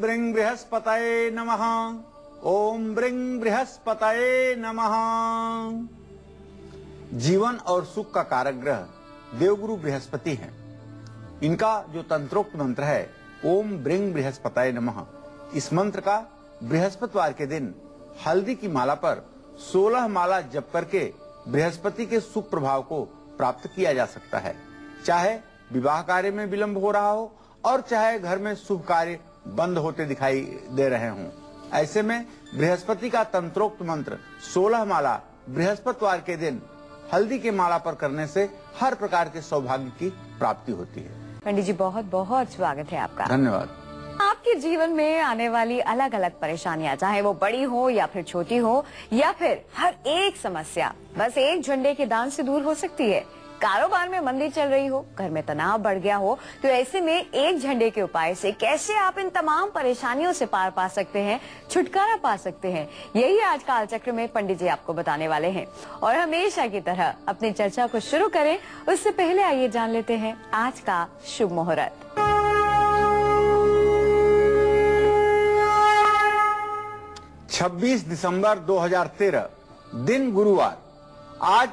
Bring बृहस्पतये नमः। ओम bring बृहस्पतये नमः। जीवन और सुख का कारक ग्रह देवगुरु बृहस्पति हैं। इनका जो तंत्रोक्त मंत्र है ओम ब्रिंग बृहस्पतये नमः, इस मंत्र का बृहस्पतिवार के दिन हल्दी की माला पर 16 माला जप करके बृहस्पति के शुभ प्रभाव को प्राप्त किया जा सकता है। चाहे विवाह कार्य में विलंब हो रहा हो और चाहे घर में शुभ कार्य बंद होते दिखाई दे रहे हों, ऐसे में बृहस्पति का तंत्रोक्त मंत्र 16 माला बृहस्पतिवार के दिन हल्दी के माला पर करने से हर प्रकार के सौभाग्य की प्राप्ति होती है। पंडित जी बहुत बहुत स्वागत है आपका। धन्यवाद। आपके जीवन में आने वाली अलग अलग परेशानियां, चाहे वो बड़ी हो या फिर छोटी हो, या फिर हर एक समस्या बस एक झंडे के दान से दूर हो सकती है। कारोबार में मंदी चल रही हो, घर में तनाव बढ़ गया हो, तो ऐसे में एक झंडे के उपाय से कैसे आप इन तमाम परेशानियों से पार पा सकते हैं, छुटकारा पा सकते हैं, यही आज कालचक्र में पंडित जी आपको बताने वाले हैं। और हमेशा की तरह अपनी चर्चा को शुरू करें उससे पहले आइए जान लेते हैं आज का शुभ मुहूर्त। 26 दिसंबर 2013 दिन गुरुवार। आज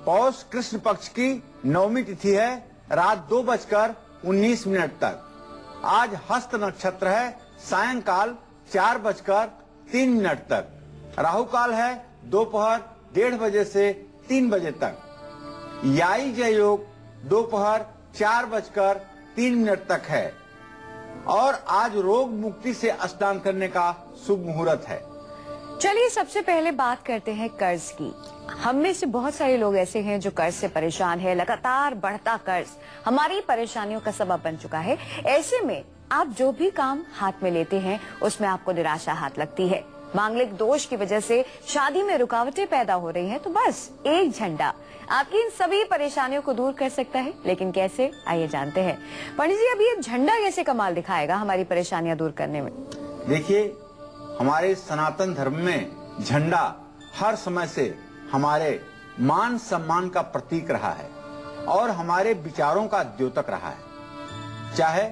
पौष कृष्ण पक्ष की नवमी तिथि है, रात 2:19 तक। आज हस्त नक्षत्र है, सायंकाल 4:03 तक। राहु काल है दोपहर 1:30 बजे से 3 बजे तक। याई जय योग दोपहर 4:03 तक है। और आज रोग मुक्ति से स्नान करने का शुभ मुहूर्त है। चलिए सबसे पहले बात करते हैं कर्ज की। हम में से बहुत सारे लोग ऐसे हैं जो कर्ज से परेशान है। लगातार बढ़ता कर्ज हमारी परेशानियों का सबब बन चुका है। ऐसे में आप जो भी काम हाथ में लेते हैं उसमें आपको निराशा हाथ लगती है। मांगलिक दोष की वजह से शादी में रुकावटें पैदा हो रही हैं, तो बस एक झंडा आपकी इन सभी परेशानियों को दूर कर सकता है। लेकिन कैसे, आइए जानते हैं। पंडित जी, अब ये झंडा कैसे कमाल दिखाएगा हमारी परेशानियां दूर करने में? देखिए, हमारे सनातन धर्म में झंडा हर समय से हमारे मान सम्मान का प्रतीक रहा है और हमारे विचारों का द्योतक रहा है। चाहे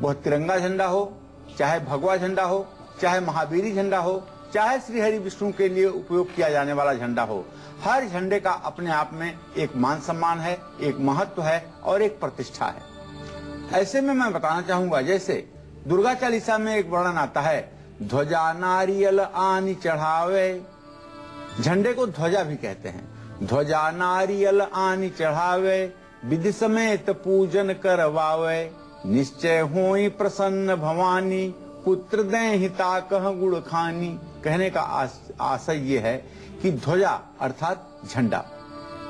वह तिरंगा झंडा हो, चाहे भगवा झंडा हो, चाहे महावीरी झंडा हो, चाहे श्री हरि विष्णु के लिए उपयोग किया जाने वाला झंडा हो, हर झंडे का अपने आप में एक मान सम्मान है, एक महत्व है और एक प्रतिष्ठा है। ऐसे में मैं बताना चाहूंगा, जैसे दुर्गा चालीसा में एक वर्णन आता है, ध्वजा नारियल आनी चढ़ावे। झंडे को ध्वजा भी कहते हैं। ध्वजा नारियल आनी चढ़ावे, विधि समेत पूजन करवावे। निश्चय होई प्रसन्न भवानी, पुत्र देहि ताकह गुण खानी। कहने का आशय ये है कि ध्वजा अर्थात झंडा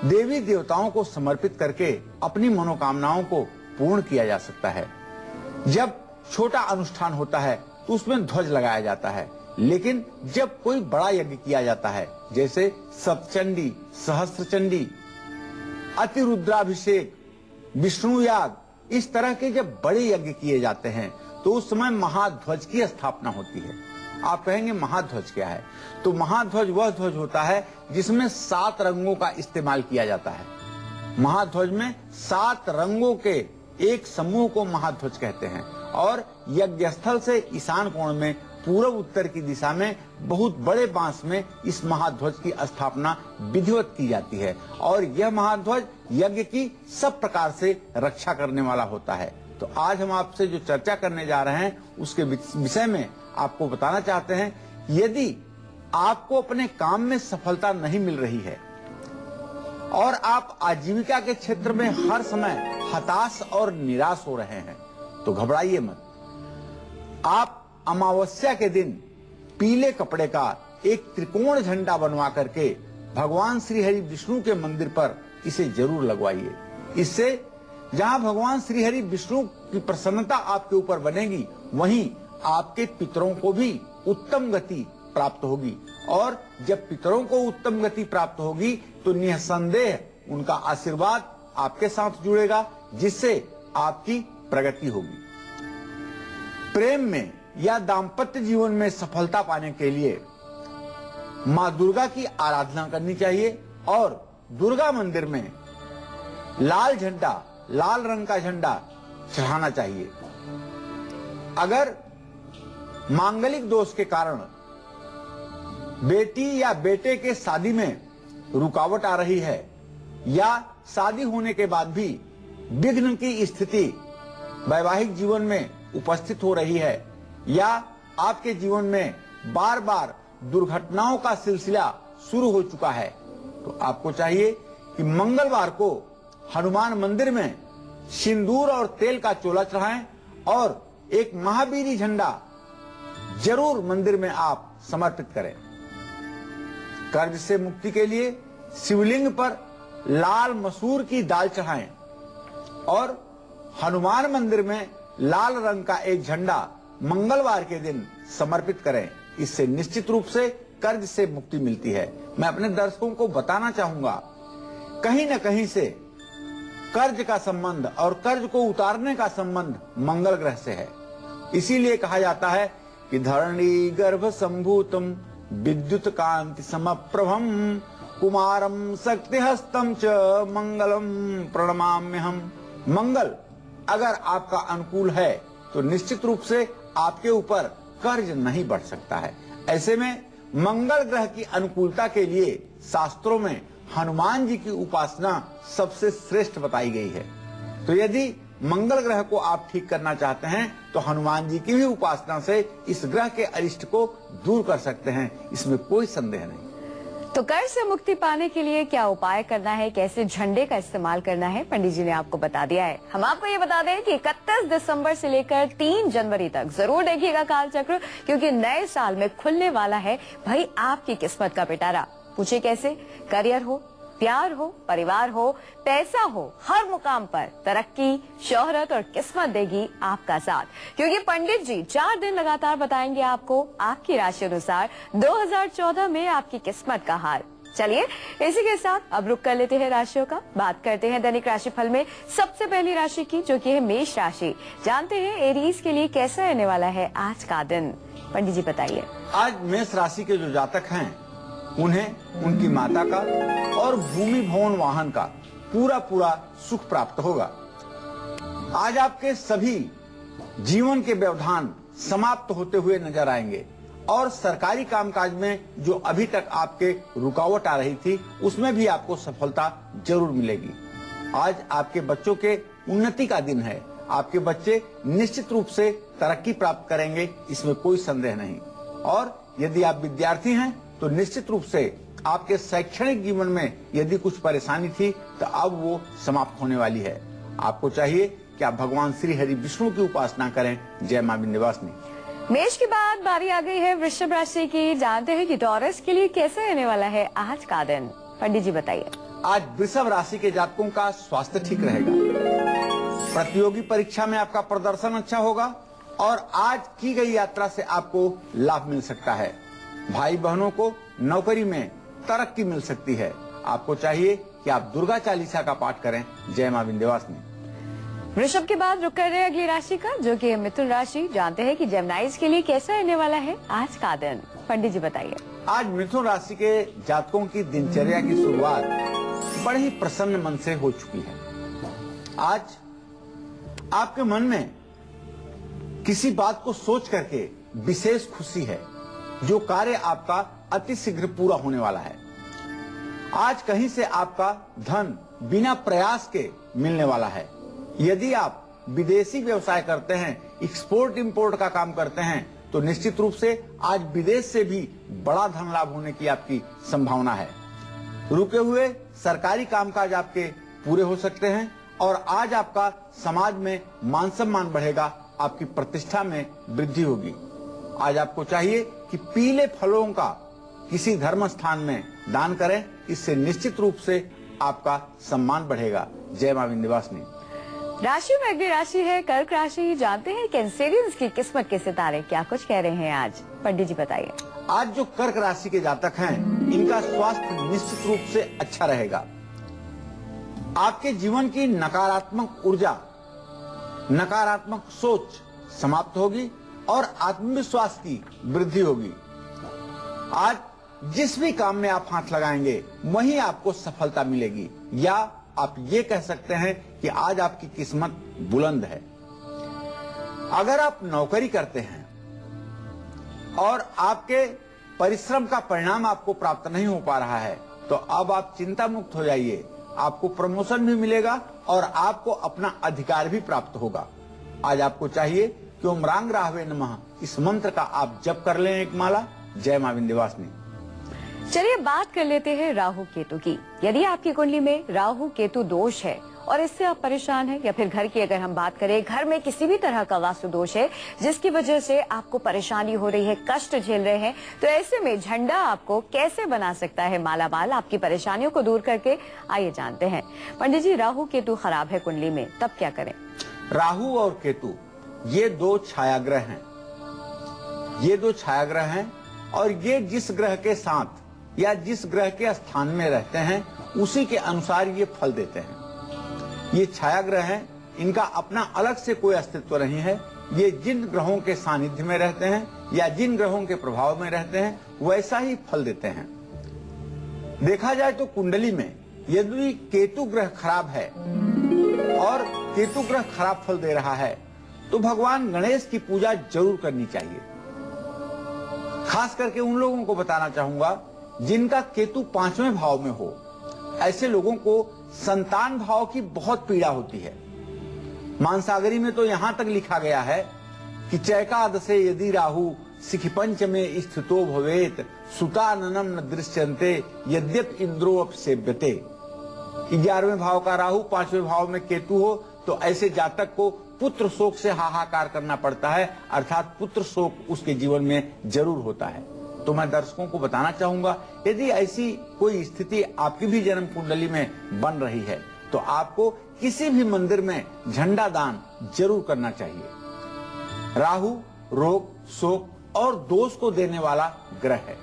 देवी देवताओं को समर्पित करके अपनी मनोकामनाओं को पूर्ण किया जा सकता है। जब छोटा अनुष्ठान होता है तो उसमें ध्वज लगाया जाता है, लेकिन जब कोई बड़ा यज्ञ किया जाता है, जैसे सप्तचंडी, सहस्त्रचंडी, अतिरुद्राभिषेक, विष्णु याग, इस तरह के जब बड़े यज्ञ किए जाते हैं तो उस समय महाध्वज की स्थापना होती है। आप कहेंगे महाध्वज क्या है? तो महाध्वज वह ध्वज होता है जिसमें 7 रंगों का इस्तेमाल किया जाता है। महाध्वज में 7 रंगों के एक समूह को महाध्वज कहते हैं। और यज्ञ स्थल से ईशान कोण में पूर्व उत्तर की दिशा में बहुत बड़े बांस में इस महाध्वज की स्थापना विधिवत की जाती है। और यह महाध्वज यज्ञ की सब प्रकार से रक्षा करने वाला होता है। तो आज हम आपसे जो चर्चा करने जा रहे हैं उसके विषय में आपको बताना चाहते हैं, यदि आपको अपने काम में सफलता नहीं मिल रही है और आप आजीविका के क्षेत्र में हर समय हताश और निराश हो रहे हैं, तो घबराइए मत। आप अमावस्या के दिन पीले कपड़े का एक त्रिकोण झंडा बनवा करके भगवान श्री हरि विष्णु के मंदिर पर इसे जरूर लगवाइए। इससे जहां भगवान श्री हरि विष्णु की प्रसन्नता आपके ऊपर बनेगी, वहीं आपके पितरों को भी उत्तम गति प्राप्त होगी। और जब पितरों को उत्तम गति प्राप्त होगी तो निसंदेह उनका आशीर्वाद आपके साथ जुड़ेगा, जिससे आपकी प्रगति होगी। प्रेम में या दाम्पत्य जीवन में सफलता पाने के लिए माँ दुर्गा की आराधना करनी चाहिए और दुर्गा मंदिर में लाल झंडा, लाल रंग का झंडा चढ़ाना चाहिए। अगर मांगलिक दोष के कारण बेटी या बेटे के शादी में रुकावट आ रही है या शादी होने के बाद भी विघ्न की स्थिति वैवाहिक जीवन में उपस्थित हो रही है या आपके जीवन में बार बार दुर्घटनाओं का सिलसिला शुरू हो चुका है, तो आपको चाहिए कि मंगलवार को हनुमान मंदिर में सिंदूर और तेल का चोला चढ़ाएं और एक महावीरी झंडा जरूर मंदिर में आप समर्पित करें। कर्ज से मुक्ति के लिए शिवलिंग पर लाल मसूर की दाल चढ़ाएं और हनुमान मंदिर में लाल रंग का एक झंडा मंगलवार के दिन समर्पित करें। इससे निश्चित रूप से कर्ज से मुक्ति मिलती है। मैं अपने दर्शकों को बताना चाहूंगा, कहीं न कहीं से कर्ज का संबंध और कर्ज को उतारने का संबंध मंगल ग्रह से है। इसीलिए कहा जाता है कि धरणी गर्भ संभूतम विद्युत कांति समप्रभम कुमारम शक्ति हस्तम च मंगलम प्रणमाम्यहम। मंगल अगर आपका अनुकूल है तो निश्चित रूप से आपके ऊपर कर्ज नहीं बढ़ सकता है। ऐसे में मंगल ग्रह की अनुकूलता के लिए शास्त्रों में हनुमान जी की उपासना सबसे श्रेष्ठ बताई गई है। तो यदि मंगल ग्रह को आप ठीक करना चाहते हैं तो हनुमान जी की भी उपासना से इस ग्रह के अरिष्ट को दूर कर सकते हैं, इसमें कोई संदेह नहीं। तो कर्ज से मुक्ति पाने के लिए क्या उपाय करना है, कैसे झंडे का इस्तेमाल करना है, पंडित जी ने आपको बता दिया है। हम आपको ये बता दें कि 31 दिसंबर से लेकर 3 जनवरी तक जरूर देखिएगा कालचक्र, क्योंकि नए साल में खुलने वाला है भाई आपकी किस्मत का पिटारा। पूछे कैसे? करियर हो, प्यार हो, परिवार हो, पैसा हो, हर मुकाम पर तरक्की, शोहरत और किस्मत देगी आपका साथ, क्योंकि पंडित जी 4 दिन लगातार बताएंगे आपको आपकी राशि अनुसार 2014 में आपकी किस्मत का हाल। चलिए इसी के साथ अब रुक कर लेते हैं राशियों का, बात करते हैं दैनिक राशिफल में सबसे पहली राशि की, जो कि है मेष राशि। जानते हैं एरीज के लिए कैसा रहने वाला है आज का दिन। पंडित जी बताइए। आज मेष राशि के जो जातक हैं उन्हें उनकी माता का और भूमि भवन वाहन का पूरा सुख प्राप्त होगा। आज आपके सभी जीवन के व्यवधान समाप्त होते हुए नजर आएंगे और सरकारी कामकाज में जो अभी तक आपके रुकावट आ रही थी उसमें भी आपको सफलता जरूर मिलेगी। आज आपके बच्चों के उन्नति का दिन है। आपके बच्चे निश्चित रूप से तरक्की प्राप्त करेंगे, इसमें कोई संदेह नहीं। और यदि आप विद्यार्थी हैं तो निश्चित रूप से आपके शैक्षणिक जीवन में यदि कुछ परेशानी थी तो अब वो समाप्त होने वाली है। आपको चाहिए कि आप भगवान श्री हरि विष्णु की उपासना करें। जय मां विंध्यवासिनी। मेष के बाद बारी आ गई है वृषभ राशि की। जानते हैं कि टॉरस के लिए कैसे रहने वाला है आज का दिन। पंडित जी बताइए। आज वृषभ राशि के जातकों का स्वास्थ्य ठीक रहेगा, प्रतियोगी परीक्षा में आपका प्रदर्शन अच्छा होगा और आज की गई यात्रा से आपको लाभ मिल सकता है। भाई बहनों को नौकरी में तरक्की मिल सकती है। आपको चाहिए कि आप दुर्गा चालीसा का पाठ करें। जय मां विंध्यवासिनी। वृषभ के बाद रुक कर रहे अगली राशि का, जो कि है मिथुन राशि। जानते हैं कि जेमिनाइज के लिए कैसा रहने वाला है आज का दिन। पंडित जी बताइए। आज मिथुन राशि के जातकों की दिनचर्या की शुरुआत बड़े ही प्रसन्न मन से हो चुकी है। आज आपके मन में किसी बात को सोच करके विशेष खुशी है, जो कार्य आपका अति शीघ्र पूरा होने वाला है। आज कहीं से आपका धन बिना प्रयास के मिलने वाला है। यदि आप विदेशी व्यवसाय करते हैं, एक्सपोर्ट इंपोर्ट का काम करते हैं, तो निश्चित रूप से आज विदेश से भी बड़ा धन लाभ होने की आपकी संभावना है। रुके हुए सरकारी कामकाज आपके पूरे हो सकते हैं और आज आपका समाज में मान सम्मान बढ़ेगा, आपकी प्रतिष्ठा में वृद्धि होगी। आज आपको चाहिए कि पीले फलों का किसी धर्म स्थान में दान करें, इससे निश्चित रूप से आपका सम्मान बढ़ेगा। जय मां विंध्यवासिनी। राशि में अगली राशि है कर्क राशि। जानते हैं कैंसेरियंस की किस्मत के सितारे क्या कुछ कह रहे हैं आज। पंडित जी बताइए। आज जो कर्क राशि के जातक हैं इनका स्वास्थ्य निश्चित रूप से अच्छा रहेगा। आपके जीवन की नकारात्मक ऊर्जा, नकारात्मक सोच समाप्त होगी और आत्मविश्वास की वृद्धि होगी। आज जिस भी काम में आप हाथ लगाएंगे वहीं आपको सफलता मिलेगी, या आप ये कह सकते हैं कि आज आपकी किस्मत बुलंद है। अगर आप नौकरी करते हैं और आपके परिश्रम का परिणाम आपको प्राप्त नहीं हो पा रहा है, तो अब आप चिंता मुक्त हो जाइए। आपको प्रमोशन भी मिलेगा और आपको अपना अधिकार भी प्राप्त होगा। आज आपको चाहिए कि ओम रांग राहवे नमः इस मंत्र का आप जप कर लें एक माला। जय मां विंध्यवासिनी। चलिए बात कर लेते हैं राहु केतु की। यदि आपकी कुंडली में राहु केतु दोष है और इससे आप परेशान हैं, या फिर घर की अगर हम बात करें, घर में किसी भी तरह का वास्तु दोष है जिसकी वजह से आपको परेशानी हो रही है, कष्ट झेल रहे हैं, तो ऐसे में झंडा आपको कैसे बना सकता है मालामाल आपकी परेशानियों को दूर करके? आइए जानते हैं। पंडित जी, राहु केतु खराब है कुंडली में, तब क्या करें? राहु और केतु ये दो छायाग्रह हैं। ये दो छायाग्रह हैं और ये जिस ग्रह के साथ या जिस ग्रह के स्थान में रहते हैं उसी के अनुसार ये फल देते हैं। ये छायाग्रह हैं, इनका अपना अलग से कोई अस्तित्व नहीं है। ये जिन ग्रहों के सानिध्य में रहते हैं या जिन ग्रहों के प्रभाव में रहते हैं वैसा ही फल देते हैं। देखा जाए तो कुंडली में यदि केतु ग्रह खराब है और केतु ग्रह खराब फल दे रहा है तो भगवान गणेश की पूजा जरूर करनी चाहिए। खास करके उन लोगों को बताना चाहूंगा जिनका केतु 5वें भाव में हो। ऐसे लोगों को संतान भाव की बहुत पीड़ा होती है। मानसागरी में तो यहां तक लिखा गया है कि चैकादशे यदि राहु सिखि पंचमे स्थितो भवेत सुताननम न दृश्यन्ते यद्यप इंद्रो अपसेव्यते। 11वें भाव का राहु 5वें भाव में केतु हो तो ऐसे जातक को पुत्र शोक से हाहाकार करना पड़ता है, अर्थात पुत्र शोक उसके जीवन में जरूर होता है। तो मैं दर्शकों को बताना चाहूंगा, यदि ऐसी कोई स्थिति आपकी भी जन्म कुंडली में बन रही है तो आपको किसी भी मंदिर में झंडा दान जरूर करना चाहिए। राहु रोग, शोक और दोष को देने वाला ग्रह है।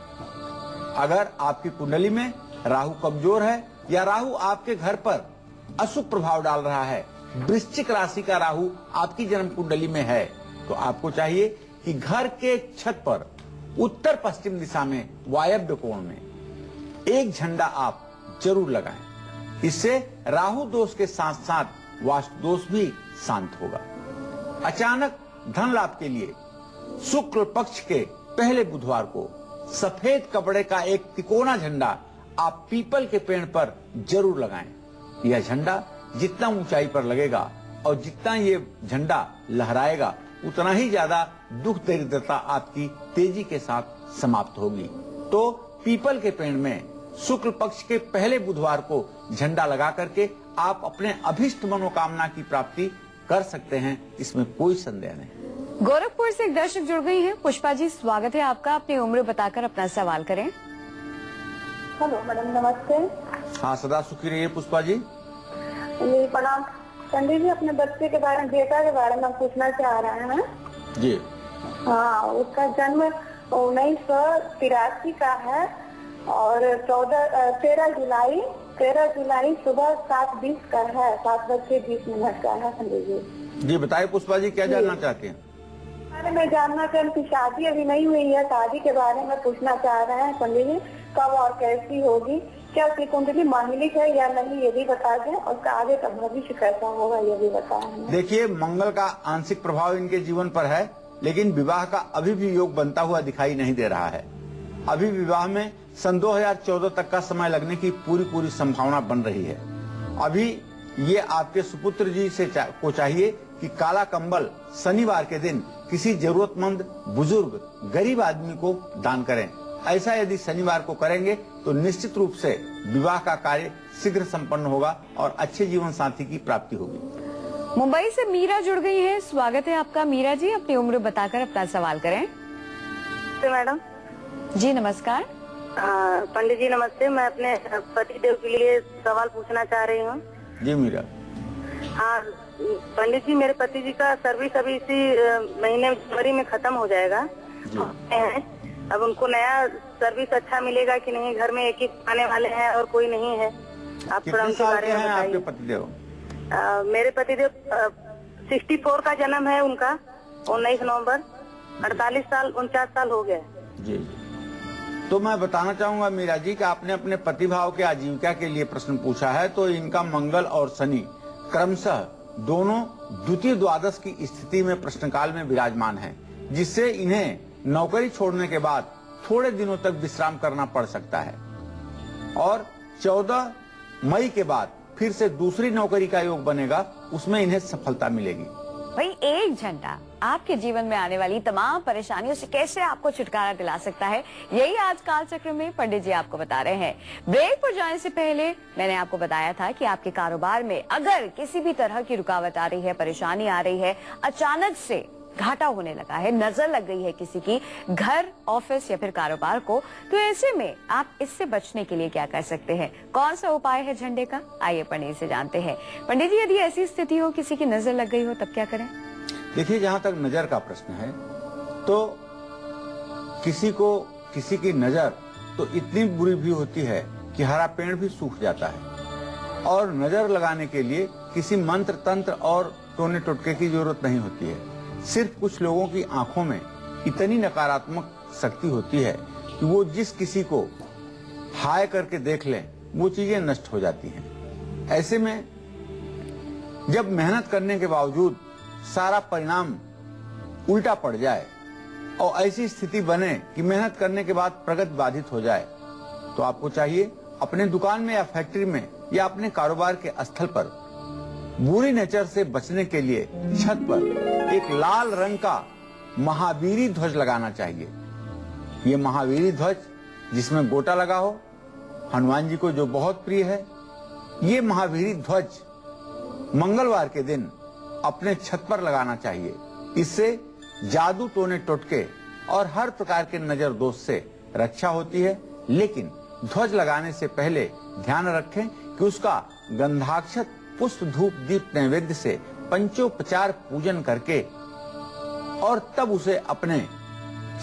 अगर आपकी कुंडली में राहु कमजोर है या राहु आपके घर पर अशुभ प्रभाव डाल रहा है, वृश्चिक राशि का राहु आपकी जन्म कुंडली में है, तो आपको चाहिए कि घर के छत पर उत्तर पश्चिम दिशा में वायव्य कोण में एक झंडा आप जरूर लगाएं। इससे राहु दोष के साथ साथ वास्तु दोष भी शांत होगा। अचानक धन लाभ के लिए शुक्ल पक्ष के पहले बुधवार को सफेद कपड़े का एक तिकोना झंडा आप पीपल के पेड़ पर जरूर लगाएं। यह झंडा जितना ऊंचाई पर लगेगा और जितना ये झंडा लहराएगा उतना ही ज्यादा दुख दरिद्रता आपकी तेजी के साथ समाप्त होगी। तो पीपल के पेड़ में शुक्ल पक्ष के पहले बुधवार को झंडा लगा करके आप अपने अभिष्ट मनोकामना की प्राप्ति कर सकते हैं, इसमें कोई संदेह नहीं। गोरखपुर से एक दर्शक जुड़ गई हैं। पुष्पा जी, स्वागत है आपका। अपनी उम्र बताकर अपना सवाल करें। हेलो मैडम, नमस्ते। हाँ, सदा सुखी रहिए पुष्पा जी। जी प्रणाम। पंडित जी, अपने बच्चे के बारे में, बेटा के बारे में पूछना चाह रहे हैं जी। हाँ, उसका जन्म 1983 का है और 13 जुलाई सुबह 7:20 का है, 7:20 का है। पंडित जी जी बताइए पुष्पा जी, क्या जानना चाहते हैं? बारे में जानना चाहते हैं। शादी अभी नहीं हुई है, शादी के बारे में पूछना चाह रहे हैं पंडित जी, कब और कैसी होगी, क्या उसकी कुंडली मांगलिक है या नहीं, ये भी बता दें, और उसका आगे का भविष्य कैसा होगा ये भी बताएं। देखिए, मंगल का आंशिक प्रभाव इनके जीवन पर है, लेकिन विवाह का अभी भी योग बनता हुआ दिखाई नहीं दे रहा है। अभी विवाह में सन 2014 तक का समय लगने की पूरी संभावना बन रही है। अभी ये आपके सुपुत्र जी से को चाहिए कि काला कंबल शनिवार के दिन किसी जरूरतमंद बुजुर्ग गरीब आदमी को दान करें। ऐसा यदि शनिवार को करेंगे तो निश्चित रूप से विवाह का कार्य शीघ्र संपन्न होगा और अच्छे जीवन साथी की प्राप्ति होगी। मुंबई से मीरा जुड़ गई है। स्वागत है आपका मीरा जी। अपनी उम्र बताकर अपना सवाल करें। मैडम जी नमस्कार। पंडित जी नमस्ते। मैं अपने पति देव के लिए सवाल पूछना चाह रही हूँ। जी मीरा। हाँ पंडित जी, मेरे पति जी का सर्विस अभी इसी महीने जनवरी में खत्म हो जाएगा। अब उनको नया सर्विस अच्छा मिलेगा कि नहीं? घर में एक ही आने वाले हैं और कोई नहीं है। आप थोड़ा उनके बारे में बताइए। आपके पतिदेव? मेरे पतिदेव 64 का जन्म है उनका, 19 नवंबर। 49 साल हो गए। जी। तो मैं बताना चाहूंगा मीरा जी कि आपने अपने प्रतिभाव के आजीविका के लिए प्रश्न पूछा है, तो इनका मंगल और शनि क्रमशः दोनों द्वितीय द्वादश की स्थिति में प्रश्नकाल में विराजमान है, जिससे इन्हें नौकरी छोड़ने के बाद थोड़े दिनों तक विश्राम करना पड़ सकता है और 14 मई के बाद फिर से दूसरी नौकरी का योग बनेगा, उसमें इन्हें सफलता मिलेगी। भाई एक झंडा आपके जीवन में आने वाली तमाम परेशानियों से कैसे आपको छुटकारा दिला सकता है, यही आज काल चक्र में पंडित जी आपको बता रहे हैं। ब्रेक पर जाने से पहले मैंने आपको बताया था कि आपके कारोबार में अगर किसी भी तरह की रुकावट आ रही है, परेशानी आ रही है, अचानक से घाटा होने लगा है, नजर लग गई है किसी की घर, ऑफिस या फिर कारोबार को, तो ऐसे में आप इससे बचने के लिए क्या कर सकते हैं, कौन सा उपाय है झंडे का, आइए पंडित से जानते हैं। पंडित जी, यदि ऐसी स्थिति हो, किसी की नजर लग गई हो, तब क्या करें? देखिए, जहाँ तक नजर का प्रश्न है तो किसी की नजर तो इतनी बुरी भी होती है कि हरा पेड़ भी सूख जाता है और नजर लगाने के लिए किसी मंत्र तंत्र और टोने टोटके की जरूरत नहीं होती है। सिर्फ कुछ लोगों की आंखों में इतनी नकारात्मक शक्ति होती है कि वो जिस किसी को हाय करके देख लें वो चीजें नष्ट हो जाती हैं। ऐसे में जब मेहनत करने के बावजूद सारा परिणाम उल्टा पड़ जाए और ऐसी स्थिति बने कि मेहनत करने के बाद प्रगति बाधित हो जाए, तो आपको चाहिए अपने दुकान में या फैक्ट्री में या अपने कारोबार के स्थल पर बुरी नजर से बचने के लिए छत पर एक लाल रंग का महावीरी ध्वज लगाना चाहिए। ये महावीरी ध्वज जिसमें गोटा लगा हो, हनुमान जी को जो बहुत प्रिय है, ये महावीरी ध्वज मंगलवार के दिन अपने छत पर लगाना चाहिए। इससे जादू, टोने टोटके और हर प्रकार के नजर दोष से रक्षा होती है। लेकिन ध्वज लगाने से पहले ध्यान रखें कि उसका गंधाक्षत, पुष्प, धूप, दीप नैवेद्य से पंचोपचार पूजन करके और तब उसे अपने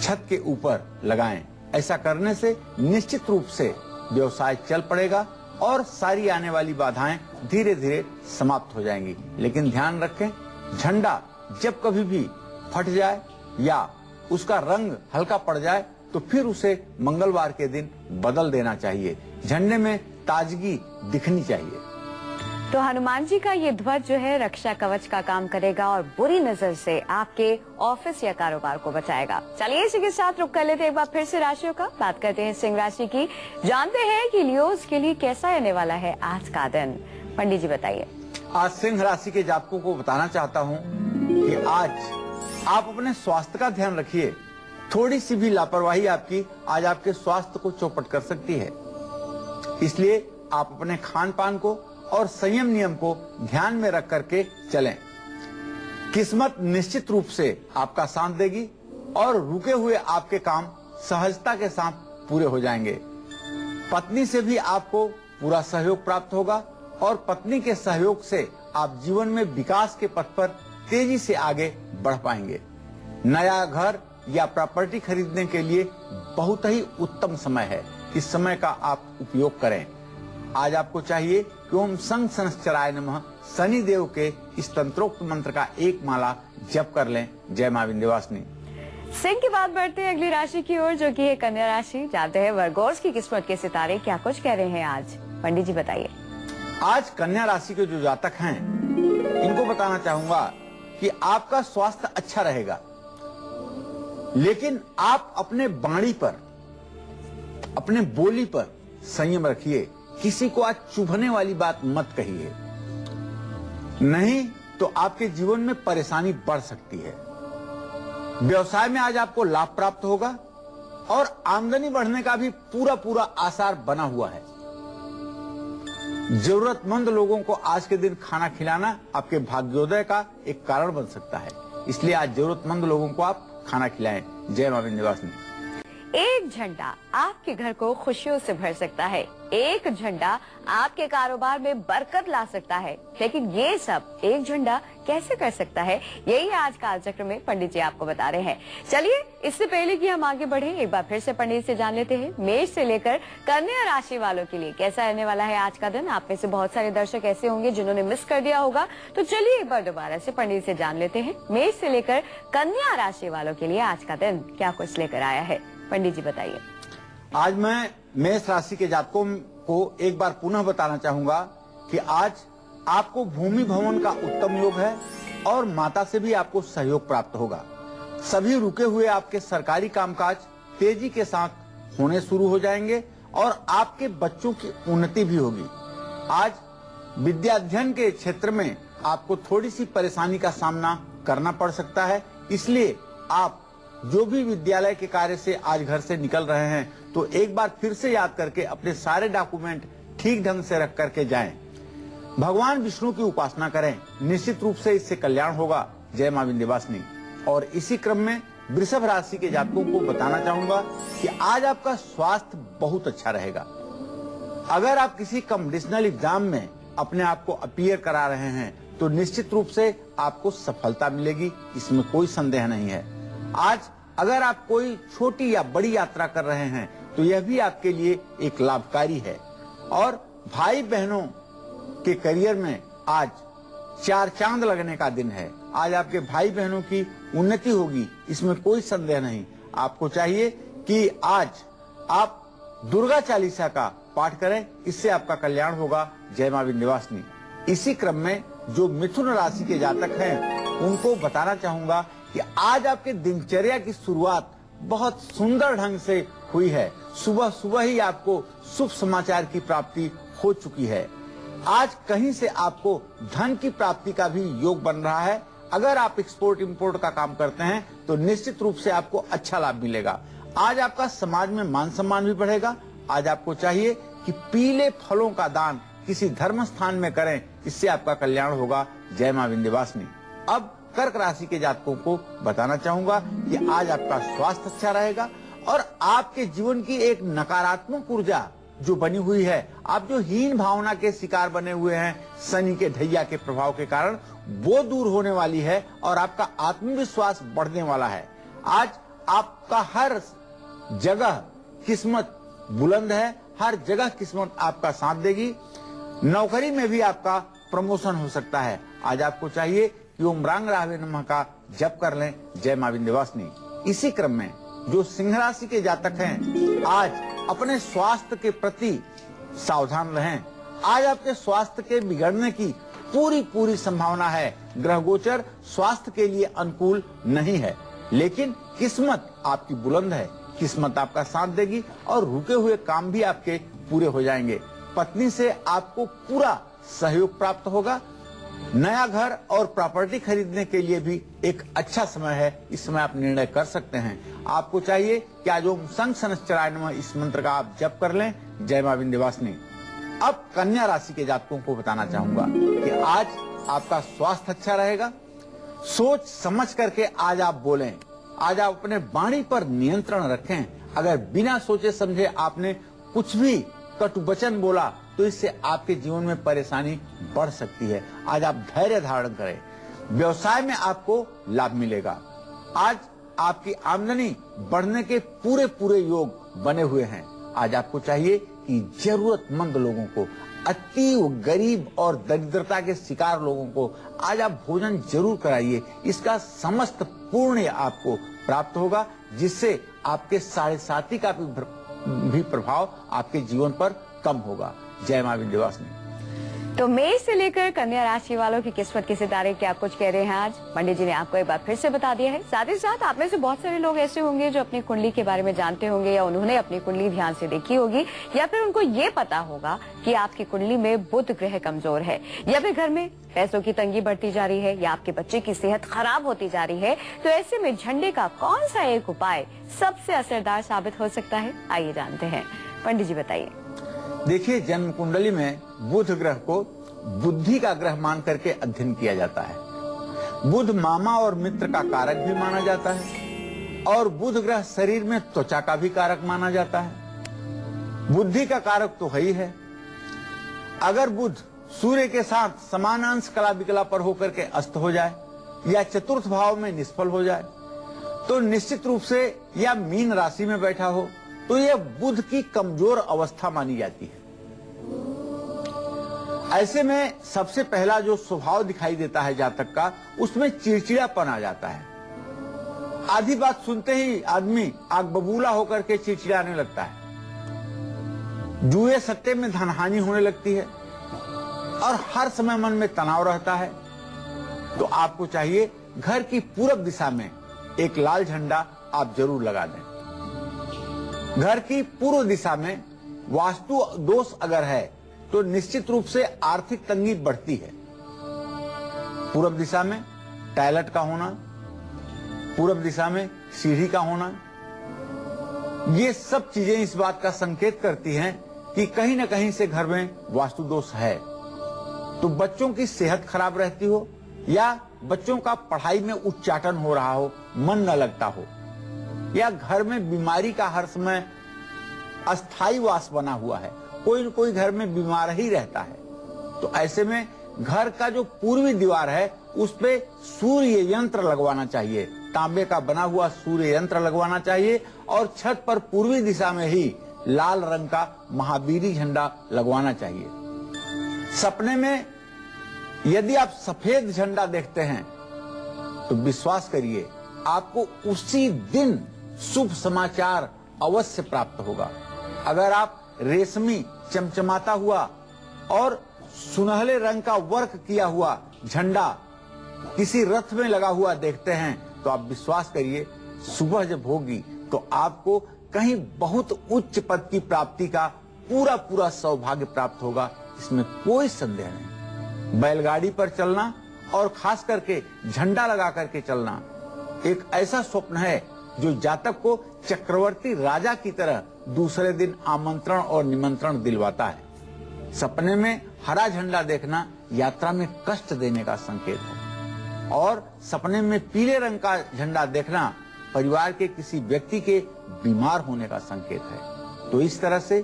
छत के ऊपर लगाएं। ऐसा करने से निश्चित रूप से व्यवसाय चल पड़ेगा और सारी आने वाली बाधाएं धीरे धीरे समाप्त हो जाएंगी। लेकिन ध्यान रखें, झंडा जब कभी भी फट जाए या उसका रंग हल्का पड़ जाए तो फिर उसे मंगलवार के दिन बदल देना चाहिए। झंडे में ताजगी दिखनी चाहिए। तो हनुमान जी का ये ध्वज जो है रक्षा कवच का काम करेगा और बुरी नजर से आपके ऑफिस या कारोबार को बचाएगा। चलिए इसी के साथ रुक कर लेते हैं एक बार फिर से राशियों का, बात करते हैं सिंह राशि की। जानते हैं कि लियोज के लिए कैसा रहने वाला है आज का दिन। पंडित जी बताइए। आज सिंह राशि के जातकों को बताना चाहता हूँ कि आज आप अपने स्वास्थ्य का ध्यान रखिए। थोड़ी सी भी लापरवाही आपकी आज आपके स्वास्थ्य को चौपट कर सकती है। इसलिए आप अपने खान पान को और संयम नियम को ध्यान में रख करके चलें। किस्मत निश्चित रूप से आपका साथ देगी और रुके हुए आपके काम सहजता के साथ पूरे हो जाएंगे। पत्नी से भी आपको पूरा सहयोग प्राप्त होगा और पत्नी के सहयोग से आप जीवन में विकास के पथ पर तेजी से आगे बढ़ पाएंगे। नया घर या प्रॉपर्टी खरीदने के लिए बहुत ही उत्तम समय है। इस समय का आप उपयोग करें। आज आपको चाहिए कि ओम संग सनश्चराय नमः शनि देव के इस तंत्रोक्त मंत्र का एक माला जप कर लें। जय मां विंध्यवासिनी। सिंह की बात बढ़ते हैं अगली राशि की ओर, जो कि है कन्या राशि। जानते हैं वर्गोस की किस्मत के सितारे क्या कुछ कह रहे हैं आज। पंडित जी बताइए। आज कन्या राशि के जो जातक हैं इनको बताना चाहूंगा कि आपका स्वास्थ्य अच्छा रहेगा, लेकिन आप अपने वाणी पर, अपने बोली पर संयम रखिए। किसी को आज चुभने वाली बात मत कहिए, नहीं तो आपके जीवन में परेशानी बढ़ सकती है। व्यवसाय में आज आपको लाभ प्राप्त होगा और आमदनी बढ़ने का भी पूरा आसार बना हुआ है। जरूरतमंद लोगों को आज के दिन खाना खिलाना आपके भाग्योदय का एक कारण बन सकता है। इसलिए आज जरूरतमंद लोगों को आप खाना खिलाएं। जय मां विंध्यवासिनी। एक झंडा आपके घर को खुशियों से भर सकता है। एक झंडा आपके कारोबार में बरकत ला सकता है। लेकिन ये सब एक झंडा कैसे कर सकता है, यही आज काल चक्र में पंडित जी आपको बता रहे हैं। चलिए इससे पहले कि हम आगे बढ़े, एक बार फिर से पंडित से जान लेते हैं मेष से लेकर कन्या राशि वालों के लिए कैसा रहने वाला है आज का दिन। आप में से बहुत सारे दर्शक ऐसे होंगे जिन्होंने मिस कर दिया होगा, तो चलिए एक बार दोबारा से पंडित से जान लेते हैं मेष से लेकर कन्या राशि वालों के लिए आज का दिन क्या कुछ लेकर आया है। पंडित जी बताइए। आज मैं मेष राशि के जातकों को एक बार पुनः बताना चाहूंगा कि आज आपको भूमि भवन का उत्तम योग है और माता से भी आपको सहयोग प्राप्त होगा। सभी रुके हुए आपके सरकारी कामकाज तेजी के साथ होने शुरू हो जाएंगे और आपके बच्चों की उन्नति भी होगी। आज विद्या अध्ययन के क्षेत्र में आपको थोड़ी सी परेशानी का सामना करना पड़ सकता है, इसलिए आप जो भी विद्यालय के कार्य से आज घर से निकल रहे हैं तो एक बार फिर से याद करके अपने सारे डॉक्यूमेंट ठीक ढंग से रख करके जाएं। भगवान विष्णु की उपासना करें, निश्चित रूप से इससे कल्याण होगा। जय मां विंध्यवासिनी। और इसी क्रम में वृषभ राशि के जातकों को बताना चाहूंगा कि आज आपका स्वास्थ्य बहुत अच्छा रहेगा। अगर आप किसी कॉम्पिटिशनल एग्जाम में अपने आप को अपीयर करा रहे हैं तो निश्चित रूप से आपको सफलता मिलेगी, इसमें कोई संदेह नहीं है। आज अगर आप कोई छोटी या बड़ी यात्रा कर रहे हैं तो यह भी आपके लिए एक लाभकारी है। और भाई बहनों के करियर में आज 4 चांद लगने का दिन है। आज आपके भाई बहनों की उन्नति होगी, इसमें कोई संदेह नहीं। आपको चाहिए कि आज आप दुर्गा चालीसा का पाठ करें, इससे आपका कल्याण होगा। जय मां विंध्यवासिनी। इसी क्रम में जो मिथुन राशि के जातक हैं उनको बताना चाहूंगा कि आज आपके दिनचर्या की शुरुआत बहुत सुंदर ढंग से हुई है। सुबह सुबह ही आपको शुभ समाचार की प्राप्ति हो चुकी है। आज कहीं से आपको धन की प्राप्ति का भी योग बन रहा है। अगर आप एक्सपोर्ट इंपोर्ट का काम करते हैं तो निश्चित रूप से आपको अच्छा लाभ मिलेगा। आज आपका समाज में मान सम्मान भी बढ़ेगा। आज आपको चाहिए कि पीले फलों का दान किसी धर्म स्थान में करें, इससे आपका कल्याण होगा। जय मां विंध्यवासिनी। अब कर्क राशि के जातकों को बताना चाहूंगा कि आज आपका स्वास्थ्य अच्छा रहेगा और आपके जीवन की एक नकारात्मक ऊर्जा जो बनी हुई है, आप जो हीन भावना के शिकार बने हुए हैं शनि के ढैया के प्रभाव के कारण, वो दूर होने वाली है और आपका आत्मविश्वास बढ़ने वाला है। आज आपका हर जगह किस्मत बुलंद है, हर जगह किस्मत आपका साथ देगी। नौकरी में भी आपका प्रमोशन हो सकता है। आज आपको चाहिए कि ओम रांग राहवे नमः का जप कर लें। जय मां विंध्यवासिनी। इसी क्रम में जो सिंह राशि के जातक हैं आज अपने स्वास्थ्य के प्रति सावधान रहें। आज आपके स्वास्थ्य के बिगड़ने की पूरी संभावना है। ग्रह गोचर स्वास्थ्य के लिए अनुकूल नहीं है, लेकिन किस्मत आपकी बुलंद है, किस्मत आपका साथ देगी और रुके हुए काम भी आपके पूरे हो जाएंगे। पत्नी से आपको पूरा सहयोग प्राप्त होगा। नया घर और प्रॉपर्टी खरीदने के लिए भी एक अच्छा समय है, इस समय आप निर्णय कर सकते हैं। आपको चाहिए कि आज ओम शंख शनश्चराय नमः इस मंत्र का आप जप कर लें। जय मां विंध्यवासिनी। अब कन्या राशि के जातकों को बताना चाहूंगा कि आज आपका स्वास्थ्य अच्छा रहेगा। सोच समझ करके आज आप बोलें। आज आप अपने वाणी पर नियंत्रण रखें। अगर बिना सोचे समझे आपने कुछ भी कटु वचन बोला तो इससे आपके जीवन में परेशानी बढ़ सकती है। आज आप धैर्य धारण करें। व्यवसाय में आपको लाभ मिलेगा। आज आपकी आमदनी बढ़ने के पूरे योग बने हुए हैं। आज आपको चाहिए कि जरूरतमंद लोगों को, अति गरीब और दरिद्रता के शिकार लोगों को आज आप भोजन जरूर कराइए। इसका समस्त पुण्य आपको प्राप्त होगा, जिससे आपके साढ़े साथी का भी प्रभाव आपके जीवन पर कम होगा। जय मां विंध्यवासिनी। तो मेष से लेकर कन्या राशि वालों की किस्मत के सितारे क्या कुछ कह रहे हैं आज पंडित जी ने आपको एक बार फिर से बता दिया है। साथ ही साथ आप में से बहुत सारे लोग ऐसे होंगे जो अपनी कुंडली के बारे में जानते होंगे, या उन्होंने अपनी कुंडली ध्यान से देखी होगी, या फिर उनको ये पता होगा कि आपकी कुंडली में बुध ग्रह कमजोर है, या फिर घर में पैसों की तंगी बढ़ती जा रही है, या आपके बच्चे की सेहत खराब होती जा रही है। तो ऐसे में झंडे का कौन सा एक उपाय सबसे असरदार साबित हो सकता है, आइए जानते हैं। पंडित जी बताइए। देखिए, जन्म कुंडली में बुध ग्रह को बुद्धि का ग्रह मान करके अध्ययन किया जाता है। बुध मामा और मित्र का कारक भी माना जाता है और बुध ग्रह शरीर में त्वचा का भी कारक माना जाता है। बुद्धि का कारक तो है ही है। अगर बुध सूर्य के साथ समानांश कला विकला पर होकर के अस्त हो जाए या चतुर्थ भाव में निष्फल हो जाए तो निश्चित रूप से, या मीन राशि में बैठा हो तो यह बुध की कमजोर अवस्था मानी जाती है। ऐसे में सबसे पहला जो स्वभाव दिखाई देता है जातक का, उसमें चिड़चिड़ापन आ जाता है। आधी बात सुनते ही आदमी आग बबूला होकर के चिड़चिड़ाने लगता है। जुए सट्टे में धनहानि होने लगती है और हर समय मन में तनाव रहता है। तो आपको चाहिए घर की पूरब दिशा में एक लाल झंडा आप जरूर लगा दें। घर की पूर्व दिशा में वास्तु दोष अगर है तो निश्चित रूप से आर्थिक तंगी बढ़ती है। पूर्व दिशा में टॉयलेट का होना, पूर्व दिशा में सीढ़ी का होना, ये सब चीजें इस बात का संकेत करती हैं कि कहीं न कहीं से घर में वास्तु दोष है। तो बच्चों की सेहत खराब रहती हो या बच्चों का पढ़ाई में उच्चाटन हो रहा हो, मन न लगता हो, या घर में बीमारी का हर समय अस्थायी वास बना हुआ है, कोई न कोई घर में बीमार ही रहता है, तो ऐसे में घर का जो पूर्वी दीवार है उस पे सूर्य यंत्र लगवाना चाहिए। तांबे का बना हुआ सूर्य यंत्र लगवाना चाहिए और छत पर पूर्वी दिशा में ही लाल रंग का महावीरी झंडा लगवाना चाहिए। सपने में यदि आप सफेद झंडा देखते हैं तो विश्वास करिए आपको उसी दिन शुभ समाचार अवश्य प्राप्त होगा। अगर आप रेशमी चमचमाता हुआ और सुनहले रंग का वर्क किया हुआ झंडा किसी रथ में लगा हुआ देखते हैं तो आप विश्वास करिए सुबह जब होगी तो आपको कहीं बहुत उच्च पद की प्राप्ति का पूरा सौभाग्य प्राप्त होगा, इसमें कोई संदेह नहीं। बैलगाड़ी पर चलना और खास करके झंडा लगा करके चलना एक ऐसा स्वप्न है जो जातक को चक्रवर्ती राजा की तरह दूसरे दिन आमंत्रण और निमंत्रण दिलवाता है। सपने में हरा झंडा देखना यात्रा में कष्ट देने का संकेत है और सपने में पीले रंग का झंडा देखना परिवार के किसी व्यक्ति के बीमार होने का संकेत है। तो इस तरह से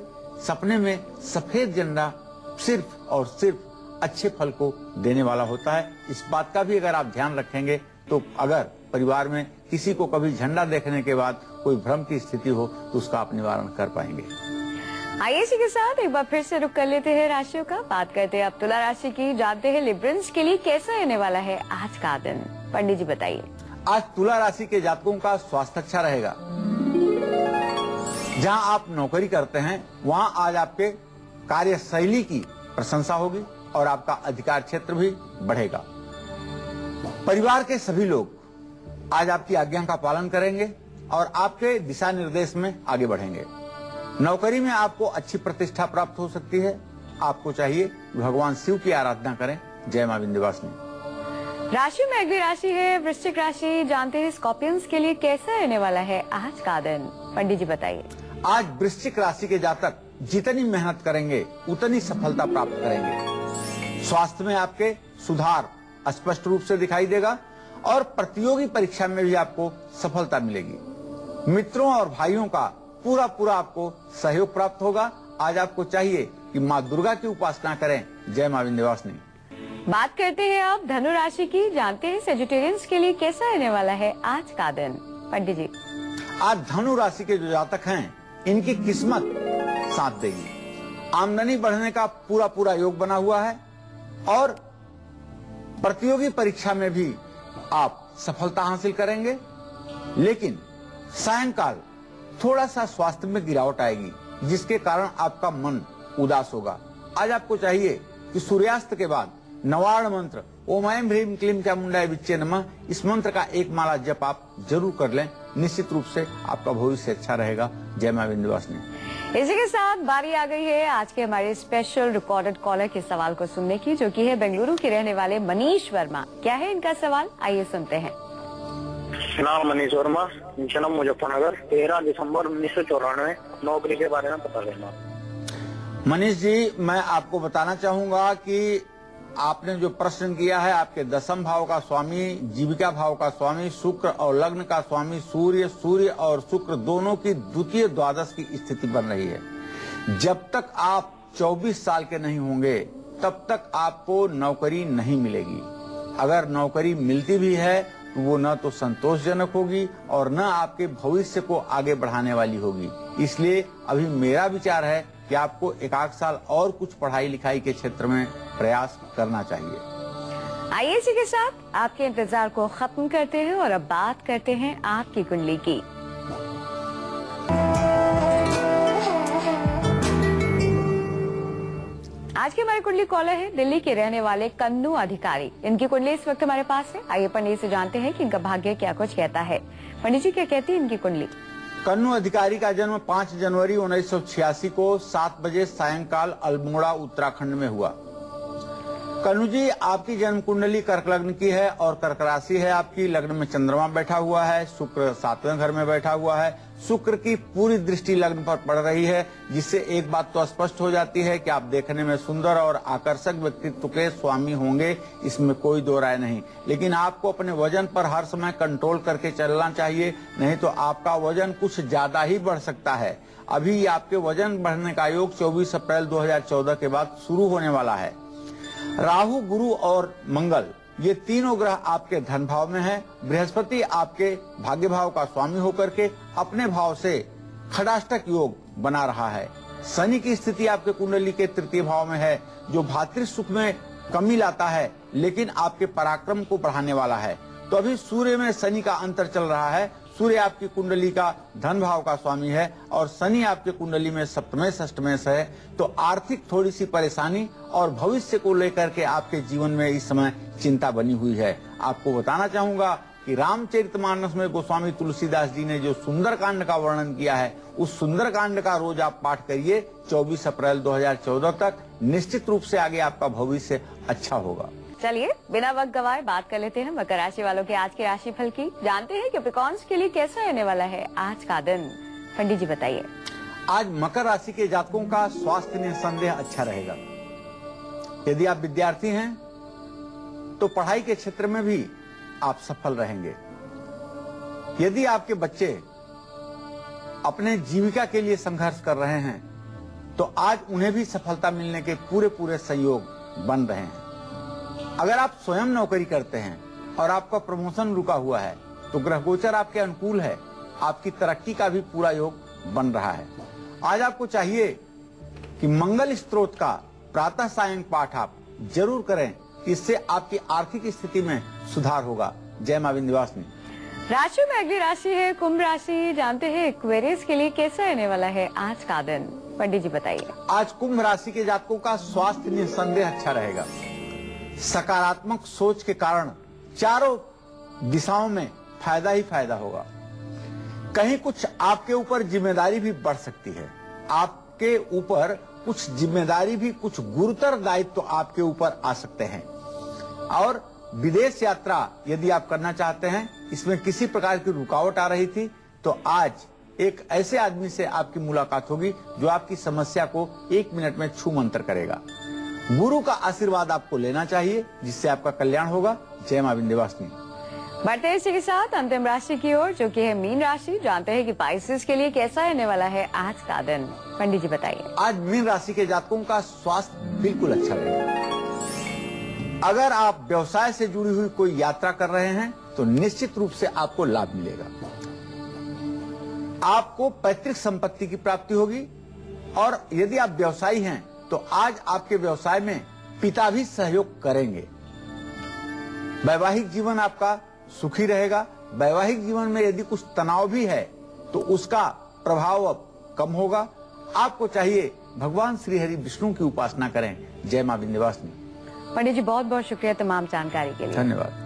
सपने में सफेद झंडा सिर्फ और सिर्फ अच्छे फल को देने वाला होता है। इस बात का भी अगर आप ध्यान रखेंगे तो अगर परिवार में किसी को कभी झंडा देखने के बाद कोई भ्रम की स्थिति हो तो उसका आप निवारण कर पाएंगे। आइए इसी के साथ एक बार फिर से रुक कर लेते हैं राशियों का। बात करते हैं अब तुला राशि की। जानते हैं लिब्रेंस के लिए कैसा रहने वाला है आज का दिन। पंडित जी बताइए। आज तुला राशि के जातकों का स्वास्थ्य अच्छा रहेगा। जहां आप नौकरी करते हैं वहां आज आपके कार्यशैली की प्रशंसा होगी और आपका अधिकार क्षेत्र भी बढ़ेगा। परिवार के सभी लोग आज आपकी आज्ञा का पालन करेंगे और आपके दिशा निर्देश में आगे बढ़ेंगे। नौकरी में आपको अच्छी प्रतिष्ठा प्राप्त हो सकती है। आपको चाहिए भगवान शिव की आराधना करें। जय मां विंध्यवासिनी। राशि में अगली राशि है वृश्चिक राशि। जानते हैं स्कॉर्पियंस के लिए कैसा रहने वाला है आज का दिन। पंडित जी बताइए। आज वृश्चिक राशि के जातक जितनी मेहनत करेंगे उतनी सफलता प्राप्त करेंगे। स्वास्थ्य में आपके सुधार स्पष्ट रूप से दिखाई देगा और प्रतियोगी परीक्षा में भी आपको सफलता मिलेगी। मित्रों और भाइयों का पूरा आपको सहयोग प्राप्त होगा। आज आपको चाहिए कि माँ दुर्गा की उपासना करें। जय मां विंध्यवासिनी। बात करते हैं अब धनु राशि की। जानते हैं सेजिटेरियंस के लिए कैसा रहने वाला है आज का दिन। पंडित जी। आज धनु राशि के जो जातक हैं इनकी किस्मत साथ देगी। आमदनी बढ़ने का पूरा योग बना हुआ है और प्रतियोगी परीक्षा में भी आप सफलता हासिल करेंगे। लेकिन सायंकाल थोड़ा सा स्वास्थ्य में गिरावट आएगी जिसके कारण आपका मन उदास होगा। आज आपको चाहिए कि सूर्यास्त के बाद नवार्ण मंत्र ओम ऐं ह्रीं क्लीं चामुंडाय विच्चे नमः, इस मंत्र का एक माला जप आप जरूर कर लें। निश्चित रूप से आपका भविष्य अच्छा रहेगा। जय मां विंध्यवासिनी। इसी के साथ बारी आ गई है आज के हमारे स्पेशल रिकॉर्डेड कॉलर के सवाल को सुनने की, जो कि है बेंगलुरु के रहने वाले मनीष वर्मा। क्या है इनका सवाल, आइए सुनते हैं। नाम मनीष वर्मा, जन्म मुजफ्फरनगर, 13 दिसंबर 1994। नौकरी के बारे में पता लेना। मनीष जी, मैं आपको बताना चाहूंगा कि आपने जो प्रश्न किया है, आपके दशम भाव का स्वामी, जीविका भाव का स्वामी शुक्र और लग्न का स्वामी सूर्य और शुक्र दोनों की द्वितीय द्वादश की स्थिति बन रही है। जब तक आप 24 साल के नहीं होंगे तब तक आपको नौकरी नहीं मिलेगी। अगर नौकरी मिलती भी है तो वो न तो संतोषजनक होगी और न आपके भविष्य को आगे बढ़ाने वाली होगी। इसलिए अभी मेरा विचार है कि आपको 1 साल और कुछ पढ़ाई लिखाई के क्षेत्र में प्रयास करना चाहिए। आइए इसी के साथ आपके इंतजार को खत्म करते हैं और अब बात करते हैं आपकी कुंडली की। आज के हमारे कुंडली कॉलर है दिल्ली के रहने वाले कन्नू अधिकारी। इनकी कुंडली इस वक्त हमारे पास है। आइए पंडित से जानते हैं कि इनका भाग्य क्या कुछ कहता है। पंडित जी, क्या कहती है इनकी कुंडली? कन्नू अधिकारी का जन्म 5 जनवरी 1986 को 7 बजे सायंकाल अल्मोड़ा उत्तराखंड में हुआ। कन्नू जी, आपकी जन्म कुंडली कर्क लग्न की है और कर्क राशि है आपकी। लग्न में चंद्रमा बैठा हुआ है, शुक्र 7वें घर में बैठा हुआ है। शुक्र की पूरी दृष्टि लग्न पर पड़ रही है, जिससे एक बात तो स्पष्ट हो जाती है कि आप देखने में सुंदर और आकर्षक व्यक्तित्व के स्वामी होंगे, इसमें कोई दो राय नहीं। लेकिन आपको अपने वजन पर हर समय कंट्रोल करके चलना चाहिए, नहीं तो आपका वजन कुछ ज्यादा ही बढ़ सकता है। अभी आपके वजन बढ़ने का योग 24 अप्रैल 2014 के बाद शुरू होने वाला है। राहु, गुरु और मंगल ये तीनों ग्रह आपके धन भाव में है। बृहस्पति आपके भाग्य भाव का स्वामी होकर के अपने भाव से खडाष्टक योग बना रहा है। शनि की स्थिति आपके कुंडली के तृतीय भाव में है, जो भातृ सुख में कमी लाता है लेकिन आपके पराक्रम को बढ़ाने वाला है। तो अभी सूर्य में शनि का अंतर चल रहा है। सूर्य आपकी कुंडली का धन भाव का स्वामी है और शनि आपके कुंडली में सप्तमें षष्ठमें से है। तो आर्थिक थोड़ी सी परेशानी और भविष्य को लेकर के आपके जीवन में इस समय चिंता बनी हुई है। आपको बताना चाहूंगा कि रामचरितमानस में गोस्वामी तुलसीदास जी ने जो सुंदरकांड का वर्णन किया है, उस सुंदरकांड का रोज आप पाठ करिए 24 अप्रैल 2014 तक। निश्चित रूप से आगे आपका भविष्य अच्छा होगा। चलिए बिना वक्त गवाए बात कर लेते हैं मकर राशि वालों के आज के राशिफल की। जानते हैं कैप्रिकॉर्न्स के लिए कैसा रहने वाला है आज का दिन। पंडित जी बताइए। आज मकर राशि के जातकों का स्वास्थ्य निस्संदेह अच्छा रहेगा। यदि आप विद्यार्थी हैं तो पढ़ाई के क्षेत्र में भी आप सफल रहेंगे। यदि आपके बच्चे अपने जीविका के लिए संघर्ष कर रहे हैं तो आज उन्हें भी सफलता मिलने के पूरे संयोग बन रहे हैं। अगर आप स्वयं नौकरी करते हैं और आपका प्रमोशन रुका हुआ है तो ग्रह गोचर आपके अनुकूल है, आपकी तरक्की का भी पूरा योग बन रहा है। आज आपको चाहिए कि मंगल स्तोत्र का प्रातः सायं पाठ आप जरूर करें, इससे आपकी आर्थिक स्थिति में सुधार होगा। जय मां विंध्यवासिनी। राशि में अगली राशि है कुंभ राशि। जानते हैं एक्वेरियस के लिए कैसा रहने वाला है आज का दिन। पंडित जी बताइए। आज कुंभ राशि के जातकों का स्वास्थ्य निस्संदेह अच्छा रहेगा। सकारात्मक सोच के कारण चारों दिशाओं में फायदा ही फायदा होगा। कहीं कुछ आपके ऊपर जिम्मेदारी भी बढ़ सकती है। आपके ऊपर कुछ जिम्मेदारी भी, कुछ गुरुतर दायित्व आपके ऊपर आ सकते हैं। और विदेश यात्रा यदि आप करना चाहते हैं, इसमें किसी प्रकार की रुकावट आ रही थी, तो आज एक ऐसे आदमी से आपकी मुलाकात होगी जो आपकी समस्या को 1 मिनट में छू मंतर करेगा। गुरु का आशीर्वाद आपको लेना चाहिए, जिससे आपका कल्याण होगा। जय मां विंध्यवासिनी। बढ़ते हैं इसी के साथ अंतिम राशि की ओर, जो कि है मीन राशि। जानते हैं कि पाइसेस के लिए कैसा रहने वाला है आज का दिन। पंडित जी बताइए। आज मीन राशि के जातकों का स्वास्थ्य बिल्कुल अच्छा रहेगा। अगर आप व्यवसाय से जुड़ी हुई कोई यात्रा कर रहे हैं तो निश्चित रूप से आपको लाभ मिलेगा। आपको पैतृक संपत्ति की प्राप्ति होगी। और यदि आप व्यवसायी हैं तो आज आपके व्यवसाय में पिता भी सहयोग करेंगे। वैवाहिक जीवन आपका सुखी रहेगा। वैवाहिक जीवन में यदि कुछ तनाव भी है तो उसका प्रभाव अब कम होगा। आपको चाहिए भगवान श्री हरि विष्णु की उपासना करें। जय मां विंध्यवासिनी। पंडित जी बहुत बहुत शुक्रिया तमाम जानकारी के लिए। धन्यवाद।